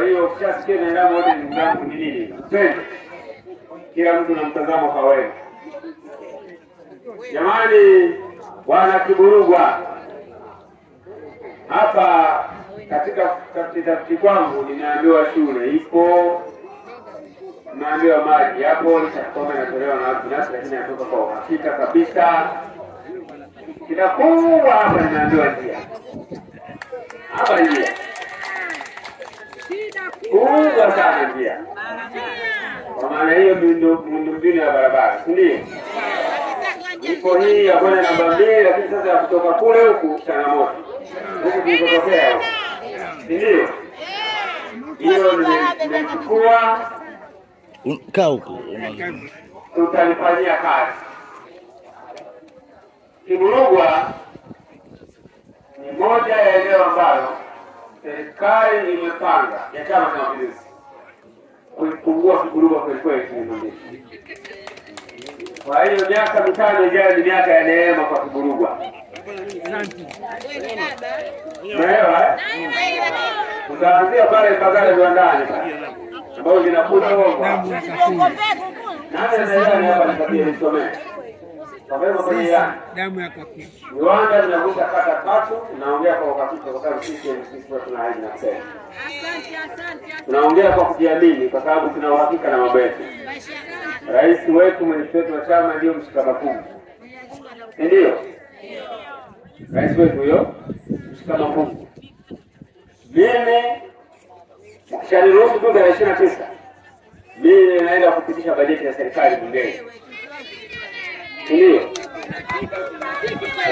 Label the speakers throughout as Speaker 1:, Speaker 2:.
Speaker 1: hiyo ukishasikia naenda wote ndugu zangu ni nini? Twende. Kila mtu na mtazamo kwa wewe. Jamani wana Kiburugwa. Hapa katika tafiti kwangu nimeambiwa shule ipo. Nimeambiwa maji hapo nitakoma natolewa na watu binafsi lakini natoka kwa uhakika kabisa. Kinakuwa hapa nimeambiwa njia. Hapa njia. Kubwa sana njia. Kwa maana hiyo miundombinu ya barabara, si ndio? Ipo hii ya kwenda namba 2 lakini sasa ya kutoka kule huku changamoto. Huku tulipotokea huko. Si ndio? Hiyo nimechukua
Speaker 2: kaa huko.
Speaker 1: Tutalifanyia kazi. Kiburugwa ni moja ya eneo ambalo serikali imepanga ya Chama cha Mapinduzi kuipungua Kiburugwa kwa kweli kimekuja. Kwa hiyo miaka 5 ijayo ni miaka ya neema kwa Kiburugwa. Umeelewa? Tutaanzia pale Mbagala viwandani pale. Ambao zinakuja huko. Nani anaweza hapa nitabia nisomee.
Speaker 3: Damu ya kakui.
Speaker 1: Viwanda vinavuka kata 3, naongea kwa wakati kwa sababu sisi tunahaidi na kusema. Asante. Tunaongea kwa kujiamini kwa sababu tuna uhakika na mambo yetu. Rais wetu mwenyekiti wa chama ndio mshikama fungu. Ndio? Rais wetu huyo mshikama fungu. Mimi shaniruhusu tu tarehe 29. Mimi naenda kupitisha bajeti ya serikali bungeni. Ndio.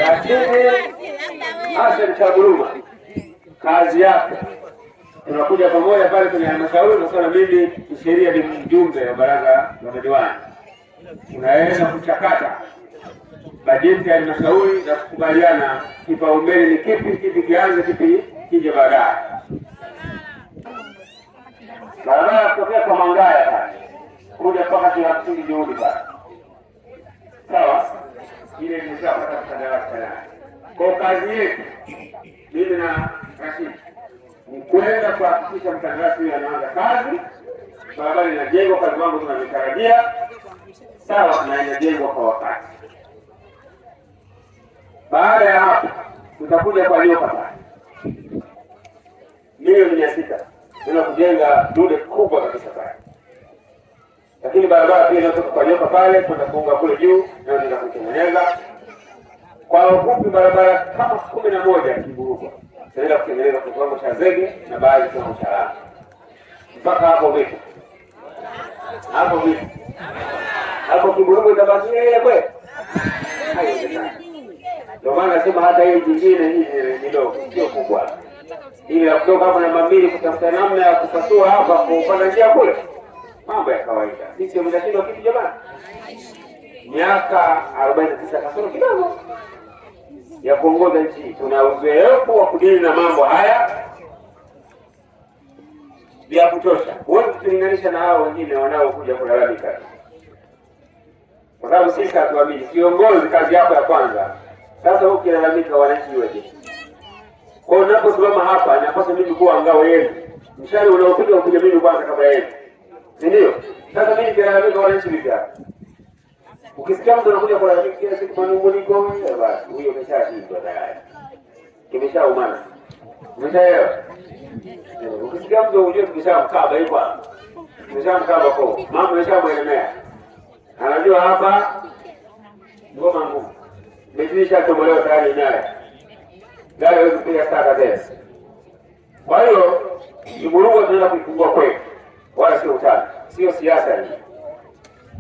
Speaker 1: Lakini Hassan Chaguruma kazi yake tunakuja pamoja pale kwenye halmashauri na mimi sheria ni mjumbe wa baraza la madiwani. Unaenda kuchakata bajeti ya halmashauri na kukubaliana kipaumbele ni kipi kianze kipi kije baadaye. Barabara kutoka kwa Mangaya pale kuja mpaka Kiwakili Juhudi pale. Sawa? Ile imeshapata msaada sana. Kwa kazi yetu mimi na Rashid ni kwenda kuhakikisha mkandarasi huyu anaanza kazi, barabara inajengwa kwa viwango tunavyotarajia, sawa, na inajengwa kwa wakati. Baada ya hapo tutakuja kwa Liopa pale. Milioni 600 tuna kujenga dude kubwa kabisa pale. Lakini barabara pia inatoka kwa Liopa pale tutafunga kule juu na ndio kutengeneza. Kwa ufupi barabara kama 11 Kiburugwa. Tunaenda kutengeneza kwa kiwango cha zege na baadhi kiwango cha lami. Mpaka hapo vipi? Hapo vipi? Hapo Kiburugwa itabaki kweli? Ndio maana nasema hata hii jingine hii ni ndogo, sio kubwa. Ili ya kutoka hapa namba 2 kutafuta namna ya kupasua hapa kupanda njia kule. Mambo ya kawaida. Sisi tumeshindwa kitu jamani. Miaka 49 kasoro kidogo ya kuongoza nchi. Tuna uzoefu wa kudili na mambo haya vya kutosha. Huwezi kulinganisha na hao wengine wanaokuja kulalamika. Kwa sababu sisi hatuamini kiongozi kazi yako ya kwanza. Sasa ukilalamika wananchi weje? Kwa hiyo unaposimama hapa napaswa mimi kuwa ngao yenu. Mshale unaopiga ukija mimi kwanza kabla yenu. Ndio? Sasa mimi nikilalamika wananchi vipi hapa? Ukisikia mtu anakuja kulalamika kila siku kwa nunguniko basi huyo ameshashindwa tayari. Kimeshaumana. Umeshaelewa? Ukisikia mtu ujue kimeshamkaba hivi hapa. Kimeshamkaba kwa mambo yameshamwelemea. Anajua hapa ngoma ngumu. Mejilisha tobolewa tayari naye. Gari hawezi kupiga staka tena. Kwa hiyo Kiburugwa tunaenda kuifungua kweli. Wala sio utani. Sio siasa hii.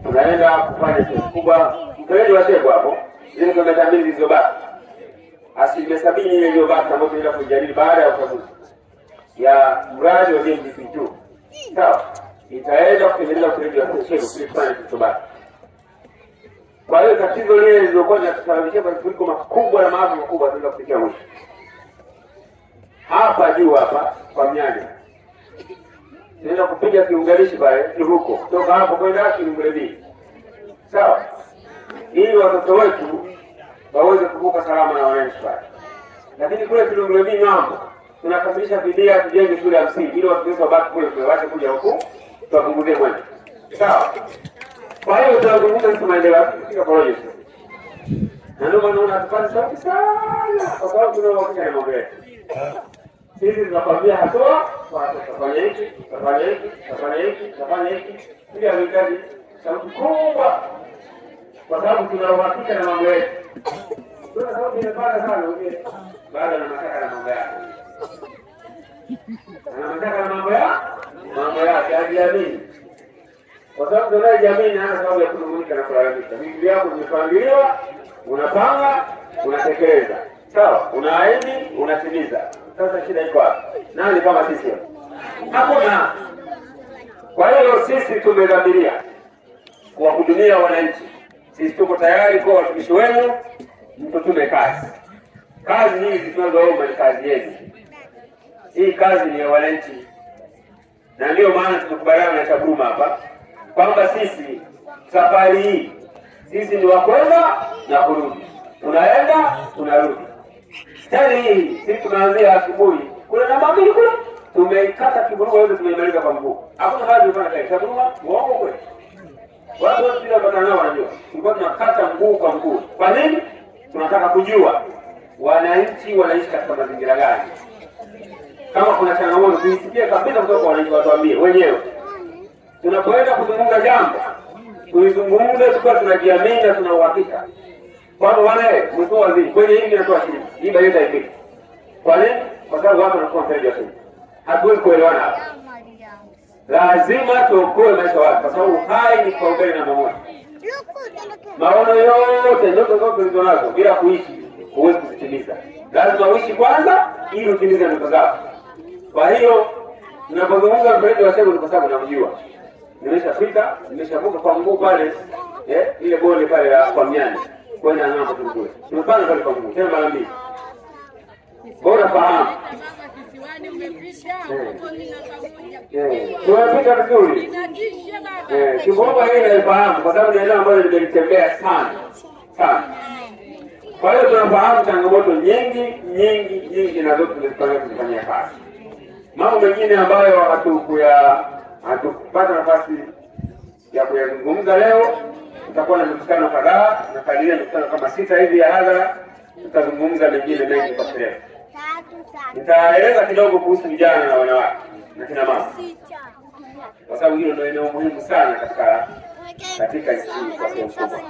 Speaker 1: Tunaenda kufanya kitu kubwa. Mfereji wa Seko hapo. Zile kilomita 2 zilizobaki. 70% ile iliyobaki ambayo tunaenda kujadili baada ya uchaguzi. Ya mradi wa JMDP2. Sawa. Itaenda kutengeneza mfereji wa Seko kufanya kitu baki. Kwa hiyo tatizo lile lililokuwa linasababisha mafuriko makubwa na maafa makubwa tunaweza kufikia mwisho. Hapa juu hapa kwa Mnyanya. Tunaenda kupiga kiunganishi pale kivuko kutoka hapo kwenda Kilungulebini. Sawa? Ili watoto wetu waweze kuvuka salama na wananchi pale. Lakini kule Kilungulebini ng'ambo tunakamilisha fidia tujenge shule ya msingi ili watu wetu wabaki kule waache kuja huku tuwapunguzie mwendo. Sawa? Kwa hiyo tunazungumza sisi maendeleo katika college. Na ndio maana unatupata sauti sana kwa sababu tunawakisha na mambo yetu. Sisi tunakwambia hatua tutafanya hiki, tutafanya hiki, tutafanya hiki, tutafanya hiki. Ili tunahitaji sauti kubwa kwa sababu tunawakisha na mambo yetu. Tuna sauti imepanda sana wengine. Baada na mataka na mambo yake. Anataka na mambo yake hajiamini. Kwa sababu ndio jamii hana sababu ya kunung'unika na kulalamika. Vitu vyako vimepangiliwa, unapanga, unatekeleza. Sawa? Unaahidi, unatimiza. Sasa shida iko wapi? Nani kama sisi? Hakuna. Kwa hiyo sisi tumedhamiria kuwahudumia wananchi. Sisi tuko tayari kwa watumishi wenu, mtutume kazi. Kazi hii tunazoomba ni kazi yenu. Hii kazi ni ya wananchi. Na ndio maana tunakubaliana na Chabruma hapa kwamba sisi safari hii sisi ni wa kwenda na kurudi. Tunaenda, tunarudi. Stari hii sisi tunaanzia asubuhi. Kuna namba mbili kule. Tumeikata Kiburuma yote tumeimaliza kwa mguu. Hakuna haja ya kufanya Chabruma, muongo kweli. Watu wote bila kupata nao wanajua. Tulikuwa tunakata mguu kwa mguu. Kwa nini? Tunataka kujua wananchi wanaishi katika mazingira gani. Kama kuna changamoto tuisikie kabisa kutoka kwa wananchi watuambie wenyewe. Tunapoenda kuzungumza jambo, tuizungumze tukiwa tunajiamini na tuna uhakika. Kwamba wale mkuu waziri kwenye hili natoa shilingi. Hii bajeti haifiki. Kwa nini? Kwa sababu watu wanakuwa mteja sana. Hatuwezi kuelewana hapa. Lazima tuokoe maisha watu kwa sababu hai ni kwa mbele na mmoja. Maono yote ndoto zote tulizonazo bila kuishi huwezi kuzitimiza. Lazima uishi kwanza ili utimize ndoto zako. Kwa hiyo tunapozungumza mfereji wa Sego ni kwa sababu namjua. Nimeshapita, nimeshavuka kwa mguu pale, ile bonde pale la kwa Miani. Kwenda ng'ambo tulikuwa. Tumepanda pale kwa mguu, tena mara mbili. Bora fahamu. Tunapita vizuri. Kibomba hili naifahamu kwa sababu ni eneo ambalo nimelitembea sana. Sana. Kwa hiyo tunafahamu changamoto nyingi na zote tunazipanga kufanyia kazi. Mambo mengine ambayo hatukupata nafasi ya kuyazungumza leo, tutakuwa na mikutano kadhaa, na kadiria mikutano kama 6 hivi ya hadhara, tutazungumza mengine mengi kwa kirefu. Nitaeleza kidogo kuhusu vijana na wanawake na kina mama. Kwa sababu hilo ndio eneo muhimu sana katika nchi kwa sehemu kubwa.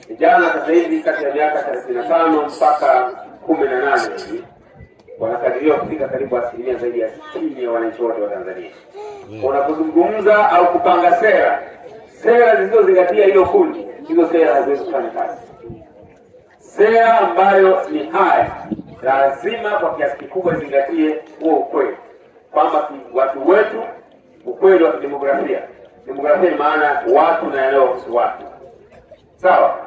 Speaker 1: Vijana sasa hivi kati ya miaka 35 mpaka 18 hivi wanakadiriwa kufika karibu asilimia zaidi ya 60 ya wananchi wote wa Tanzania. Unapozungumza au kupanga sera zisizozingatia hilo kundi, hizo sera haziwezi kufanya kazi. Sera ambayo ni haya lazima kwa kiasi kikubwa zingatie huo ukweli kwamba watu wetu, ukweli wa demografia. Demografia ni maana watu na yanayohusu watu. Sawa?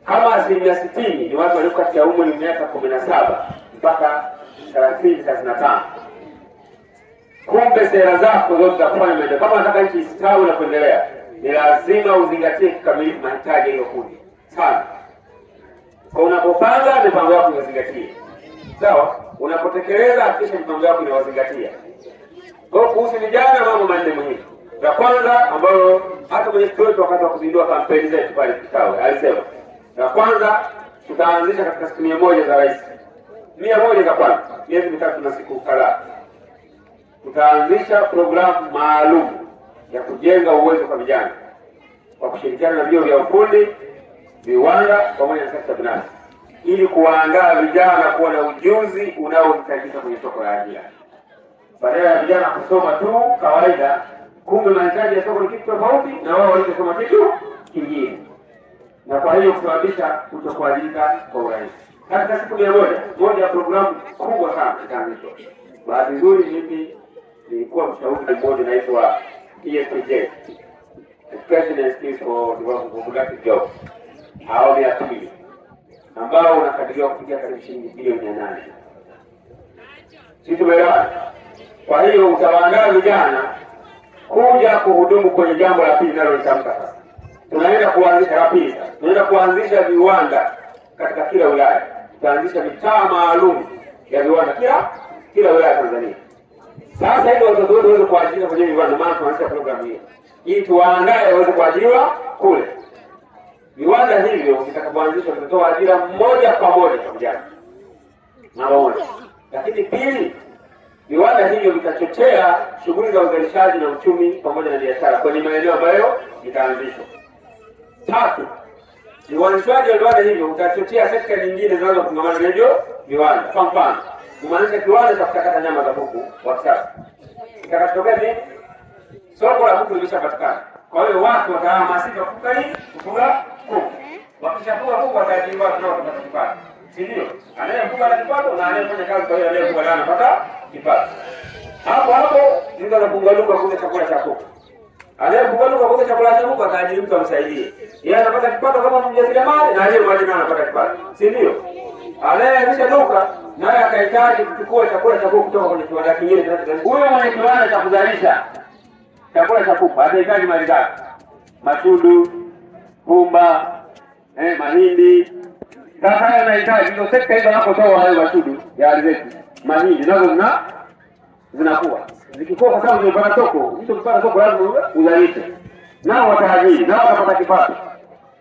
Speaker 1: Kama asilimia 60 ni watu walio kati ya umri wa miaka 17 mpaka 30-35. Kumbe sera zako zote za kufanya maendeleo, kama unataka nchi istawi na kuendelea, ni lazima uzingatie kikamilifu mahitaji ya hilo kundi. Sana. Kwa unapopanga mipango yako uzingatie. Sawa? Unapotekeleza hakikisha mipango yako inawazingatia. Kwa kuhusu vijana mambo manne muhimu. La kwanza ambalo hata kwenye wetu wakati wa kuzindua kampeni zetu pale Kitawe alisema, la kwanza tutaanzisha katika siku 100 za rais. 100 za kwanza, miezi mitatu na siku kadhaa. Tutaanzisha programu maalum ya kujenga uwezo kwa vijana kwa kushirikiana na vyuo vya ufundi, viwanda pamoja na sekta binafsi ili kuwaandaa vijana kuwa na ujuzi unaohitajika kwenye soko la ajira. Badala ya vijana kusoma tu kawaida, kumbe mahitaji ya soko ni kitu tofauti na wao walisoma kitu kingine. Na kwa hiyo kusababisha kutokuajirika kwa urahisi. Katika siku 100, moja ya programu kubwa sana itaanzishwa. Bahati nzuri mimi nilikuwa mshauri mmoja anaitwa ESPJ, Education and Skills for Development of Productive Jobs, awamu ya 2, ambao unakadiriwa kufikia karibu shilingi bilioni 800. Sisi tumeelewana. Kwa hiyo utawaandaa vijana kuja kuhudumu kwenye jambo la pili linalotamka sasa. Tunaenda kuanzisha la pili. Tunaenda kuanzisha viwanda katika kila wilaya. Tutaanzisha mitaa maalum ya viwanda kila wilaya ya Tanzania. Sasa ili watoto wetu waweze kuajiriwa kwenye viwanda, maana tunaanzisha programu hiyo ili tuwaandae waweze kuajiriwa kule. Viwanda hivyo vitakapoanzishwa vitatoa ajira moja kwa moja kwa vijana. Namba moja. Lakini pili, viwanda hivyo vitachochea shughuli za uzalishaji na uchumi pamoja na biashara kwenye maeneo ambayo vitaanzishwa. Tatu, uanzishwaji wa viwanda hivyo utachochea sekta nyingine zinazofungamana na hivyo viwanda. Kwa mfano, kumaanisha kiwanda cha kuchakata nyama za kuku wa kisasa. Kitakachotokea ni soko la kuku limeshapatikana. Kwa hiyo watu watahamasika kufuga kuku. Wakishafuga kuku wataajiri watu nao kupata kipato. Si ndio? Anayefuga ana kipato na anayefanya kazi kwa hiyo anayefuga naye anapata kipato. Hapo mtu anafunga duka kuuza chakula cha kuku. Anayefuga duka kuuza chakula cha kuku ataajiri mtu amsaidie. Yeye anapata kipato kama mjasiriamali na yeye mwenyewe anapata kipato. Si ndio? Anayeanzisha duka naye akahitaji kuchukua chakula cha kuku kutoka kwenye kiwanda kingine. Huyo mwenye kiwanda cha kuzalisha chakula cha kuku atahitaji malighafi, masudu, pumba, mahindi. Sasa haya anahitaji hizo sekta hizo anapotoa hayo masudu ya alizeti, mahindi nazo zinakuwa. Zikikuwa kwa sababu zimepata soko, mtu kupata soko lazima uzalishe. Nao wataajiri, nao watapata kipato.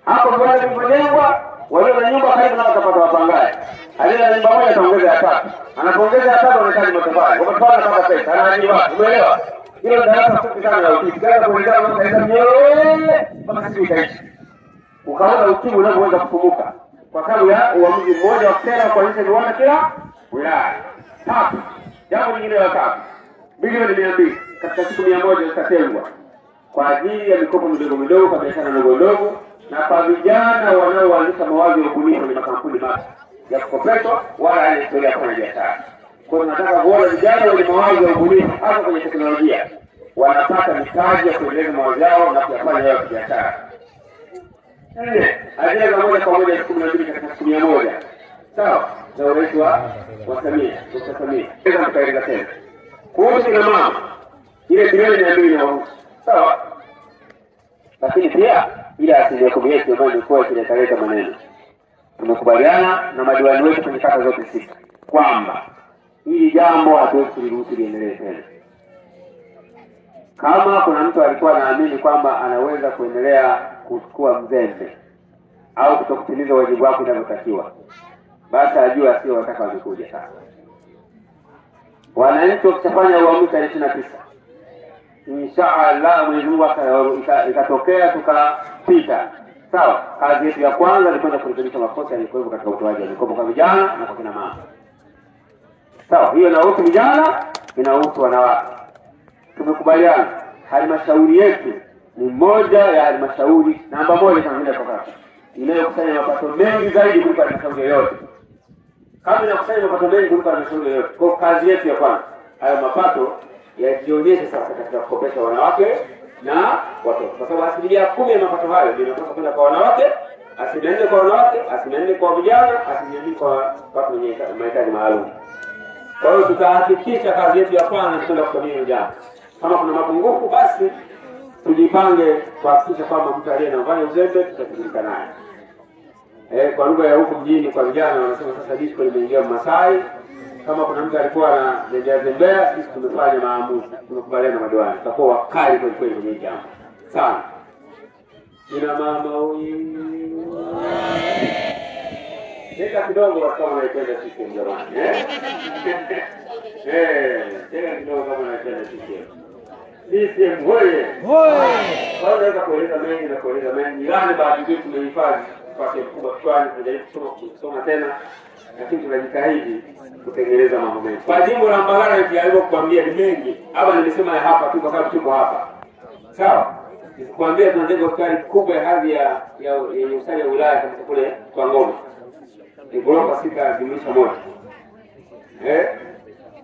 Speaker 1: Hapo viwanda vimejengwa, walio na nyumba karibu nao watapata wapangaji. Aliye na nyumba moja ataongeza ya tatu. Anapoongeza ya tatu anahitaji matofali. Kwa matofali anapata pesa, anaajiri watu. Umeelewa? Hilo darasa fupi sana la uchumi. Kaza kueleza mambo ya mwenyewe mpaka sisi utaishi. Ukaona uchumi unavyoweza kupumuka kwa sababu ya uamuzi mmoja wa sera kuanzisha viwanda kila wilaya. Tatu, jambo lingine la tatu, bilioni 200 katika siku 100 zitatengwa kwa ajili ya mikopo midogo midogo kwa biashara ndogo ndogo na kwa vijana wanaoanzisha mawazo ya ubunifu kwenye makampuni mapya ya kukopeshwa wala ya historia ya kufanya biashara. Kwa hiyo tunataka kuona vijana wenye mawazo ya ubunifu hasa kwenye teknolojia wanapata mitaji ya kuendeleza mawazo yao na kuyafanya yao biashara. Ajira za moja kwa moja 12 katika siku 100. Sawa? Na urais wa Samia, Dr. Samia. Sasa tutaeleza tena. Kuhusu na mama, ile bilioni 200 inahusu. Sawa? Lakini pia ile asilimia 10 yetu ambayo ilikuwa inaleta maneno. Tumekubaliana na madiwani wetu kwenye kata zote 6 kwamba hili jambo hatuwezi kuliruhusu liendelee tena. Kama kuna mtu alikuwa anaamini kwamba anaweza kuendelea kuchukua mzembe au kutokutimiza wajibu wake inavyotakiwa, basi ajue asio wataka wamekuja sasa. Wananchi wakifanya uamuzi tarehe 29, inshallah Mwenyezi Mungu ikatokea tukapita. Sawa, kazi yetu ya kwanza ni kwenda kurekebisha makosa yaliyokuwa katika utoaji wa mikopo kwa vijana na kwa kina mama. Sawa, hiyo inahusu vijana, inahusu wanawake. Tumekubaliana halmashauri yetu ni moja ya halmashauri namba 1 Tanzania kwa sasa inayokusanya mapato mengi zaidi kuliko halmashauri yoyote. Kama inakusanya mapato mengi kuliko halmashauri yoyote, kwa kazi yetu ya kwanza hayo mapato yajionyeshe sasa katika kukopesha wanawake na watoto. Kwa sababu 10% ya mapato hayo ndio yanatoka kwenda kwa wanawake, 4% kwa wanawake, 4% kwa vijana, 4% kwa watu wenye mahitaji maalum. Kwa hiyo tutahakikisha kazi yetu ya kwanza ni kwenda kukabili vijana. Kama kuna mapungufu basi tujipange kuhakikisha kwamba mtu aliye na mfanya uzembe tutashughulika naye. Kwa lugha ya huko mjini kwa vijana wanasema sasa disco limeingia Masai. Kama kuna mtu alikuwa na zembea, sisi tumefanya maamuzi. Tumekubaliana na madiwani. Tutakuwa wakali kwa kweli kwenye jambo. Sana. Ina mama huyu. Nika kidogo kama unaipenda system jamani. Tena kidogo kama unaipenda system. System wewe. Kwa unaweza kueleza mengi na kueleza mengi. Ilani baadhi yetu tumehifadhi kwa kiasi kubwa kichwani, tunajaribu kusoma tena, lakini tunajitahidi kutengeneza mambo mengi. Kwa jimbo la Mbagala nikiaribu kukwambia ni mengi. Hapa nimesema hapa tu kwa sababu tuko hapa. Sawa? Nikwambia tunajenga hospitali kubwa ya hadhi ya ustawi wa wilaya katika kule kwa Ngoma. Ni ghorofa 6 1.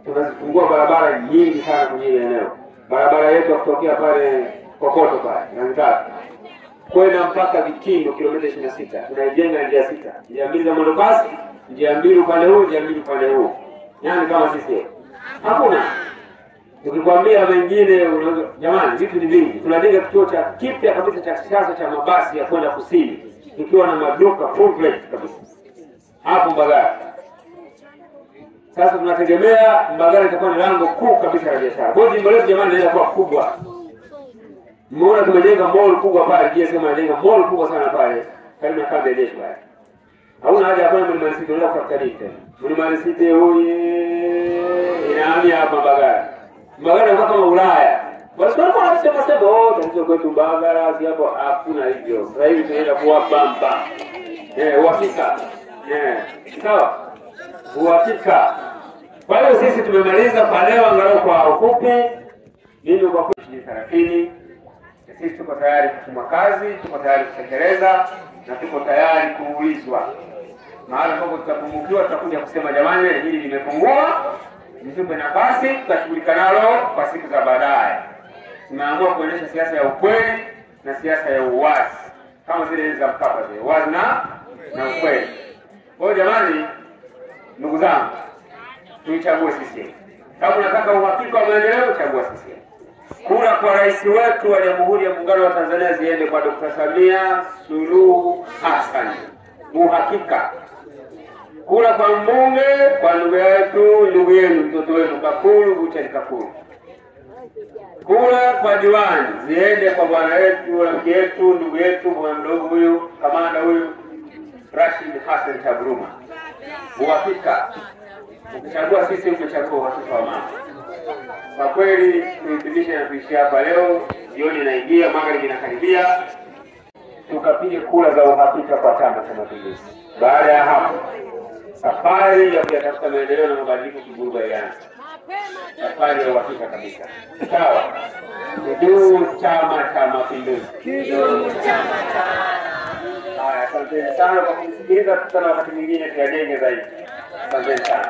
Speaker 1: Tunazifungua barabara nyingi sana kwenye eneo. Barabara yetu kutokea pale Kokoto pale Ngangata kwenda mpaka Vikingo kilomita 26. Tunaijenga njia 6. Njia 2 za mwendokasi, njia 2 upande huu, njia 2 upande huu. Yaani kama sisi. Hakuna. Tukikwambia mengine unaweza jamani vitu ni vingi. Tunajenga kituo cha kipya kabisa cha kisasa cha mabasi ya kwenda kusini. Kikiwa na maduka full fledged kabisa. Hapo Mbagala. Sasa tunategemea Mbagala itakuwa ni lango kuu kabisa la biashara. Kwa hiyo jimbo letu jamani linaweza kuwa kubwa. Mmeona tumejenga mall kubwa pale, GSM anajenga mall kubwa sana pale. Karibu na kambi ya jeshi pale. Hauna haja ya kwenda Mlimani City unaweza kutafuta nini tena? Mlimani City inahamia hapa Mbagala. Mbagala ni kama Ulaya. Basi kwa nini wanasema tatizo kwetu Mbagala si hapo, hakuna hivyo. Sasa hivi tunaenda kuwa bamba. Uhakika. Sawa? Uhakika. Kwa hiyo sisi tumemaliza kwa leo angalau kwa ufupi. Mimi kwa kweli 30. Sisi tuko tayari kufanya kazi, tuko tayari kutekeleza na tuko tayari kuulizwa. Maana ambapo tutapungukiwa tutakuja kusema jamani hili limepungua, mtupe nafasi tutashughulika nalo kwa siku za baadaye. Tumeamua kuonyesha siasa ya ukweli na siasa ya uwazi kama zile za Mkapa zile, uwazi na ukweli. Kwa hiyo jamani, ndugu zangu, tuichague sisi. Kama unataka uhakika wa maendeleo, chagua sisi. Kura kwa rais wetu wa Jamhuri ya Muungano wa Tanzania ziende kwa Dr. Samia Suluhu Hassan. Uhakika. Kura kwa mbunge kwa ndugu yenu, mtoto wenu Kakulu, Buchari Kakulu. Kura kwa diwani ziende kwa bwana wetu, rafiki yetu, ndugu yetu, bwana mdogo huyu, kamanda huyu Rashid Hassan Tabruma. Uhakika. Ukichagua sisi umechagua uhakika wa mama. Kwa kweli tuhitimishe na tuishi hapa leo. Jioni inaingia, magharibi inakaribia. Tukapige kura za uhakika kwa Chama cha Mapinduzi. Baada ya hapo safari ya kutafuta maendeleo na mabadiliko Kiburugwa ianze. Safari ya uhakika kabisa. Sawa. Kidumu Chama cha Mapinduzi.
Speaker 3: Kidumu chama tawala.
Speaker 1: Asante sana kwa kusikiliza. Tutana wakati mwingine tuyajenge zaidi. Asante sana.